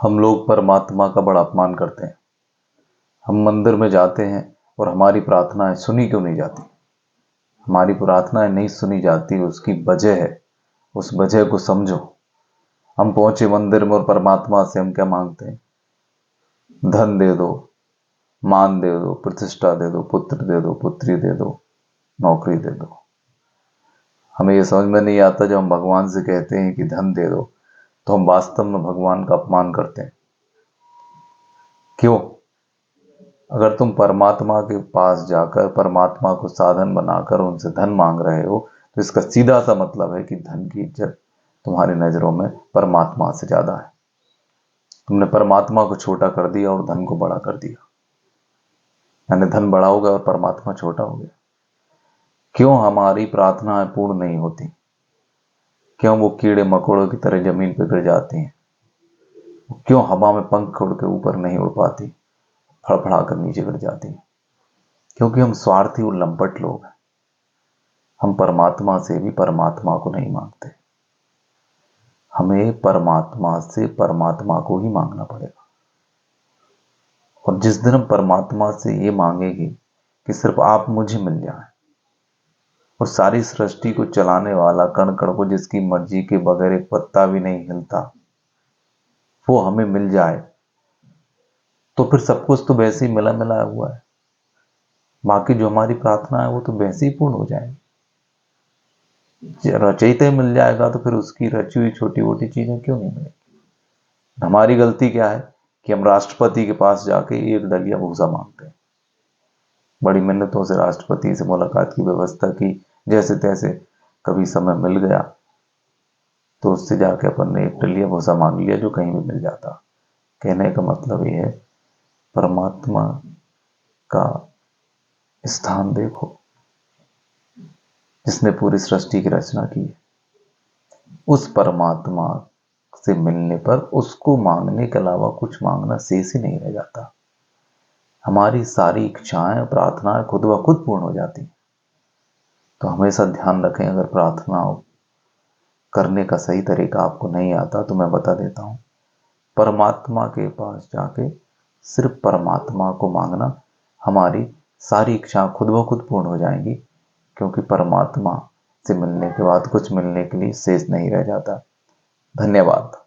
हम लोग परमात्मा का बड़ा अपमान करते हैं। हम मंदिर में जाते हैं और हमारी प्रार्थनाएं सुनी क्यों नहीं जाती? हमारी प्रार्थनाएं नहीं सुनी जाती, उसकी वजह है। उस वजह को समझो। हम पहुंचे मंदिर में और परमात्मा से हम क्या मांगते हैं? धन दे दो, मान दे दो, प्रतिष्ठा दे दो, पुत्र दे दो, पुत्री दे दो, नौकरी दे दो। हमें यह समझ में नहीं आता, जब हम भगवान से कहते हैं कि धन दे दो, तो हम वास्तव में भगवान का अपमान करते हैं। क्यों? अगर तुम परमात्मा के पास जाकर परमात्मा को साधन बनाकर उनसे धन मांग रहे हो, तो इसका सीधा सा मतलब है कि धन की इज्जत तुम्हारी नजरों में परमात्मा से ज्यादा है। तुमने परमात्मा को छोटा कर दिया और धन को बड़ा कर दिया। यानी धन बड़ा हो गया और परमात्मा छोटा हो गया। क्यों हमारी प्रार्थनाएं पूर्ण नहीं होती? क्यों वो कीड़े मकोड़ों की तरह जमीन पर गिर जाती हैं? क्यों हवा में पंख उड़ के ऊपर नहीं उड़ पाती, फड़फड़ा कर नीचे गिर जाती हैं? क्योंकि हम स्वार्थी और लंपट लोग हैं। हम परमात्मा से भी परमात्मा को नहीं मांगते। हमें परमात्मा से परमात्मा को ही मांगना पड़ेगा। और जिस दिन हम परमात्मा से ये मांगेंगे कि सिर्फ आप मुझे मिल जाएं, और सारी सृष्टि को चलाने वाला, कण कण को जिसकी मर्जी के बगैर एक पत्ता भी नहीं हिलता, वो हमें मिल जाए, तो फिर सब कुछ तो वैसे ही मिला मिलाया हुआ है। बाकी जो हमारी प्रार्थना है वो तो वैसे ही पूर्ण हो जाएगी। रचयिता मिल जाएगा तो फिर उसकी रची हुई छोटी मोटी चीजें क्यों नहीं मिलेगी? हमारी गलती क्या है कि हम राष्ट्रपति के पास जाके एक डलिया भूसा मांगते हैं। बड़ी मिन्नतों से राष्ट्रपति से मुलाकात की व्यवस्था की, जैसे तैसे कभी समय मिल गया तो उससे जाके अपन ने एक डलिया भूसा मांग लिया जो कहीं भी मिल जाता। कहने का मतलब ये है, परमात्मा का स्थान देखो जिसने पूरी सृष्टि की रचना की है। उस परमात्मा से मिलने पर उसको मांगने के अलावा कुछ मांगना शेष ही नहीं रह जाता। हमारी सारी इच्छाएं, प्रार्थनाएं खुद ब खुद पूर्ण हो जाती। तो हमेशा ध्यान रखें, अगर प्रार्थना करने का सही तरीका आपको नहीं आता तो मैं बता देता हूं, परमात्मा के पास जाके सिर्फ परमात्मा को मांगना, हमारी सारी इच्छाएं खुद ब खुद पूर्ण हो जाएंगी। क्योंकि परमात्मा से मिलने के बाद कुछ मिलने के लिए शेष नहीं रह जाता। धन्यवाद।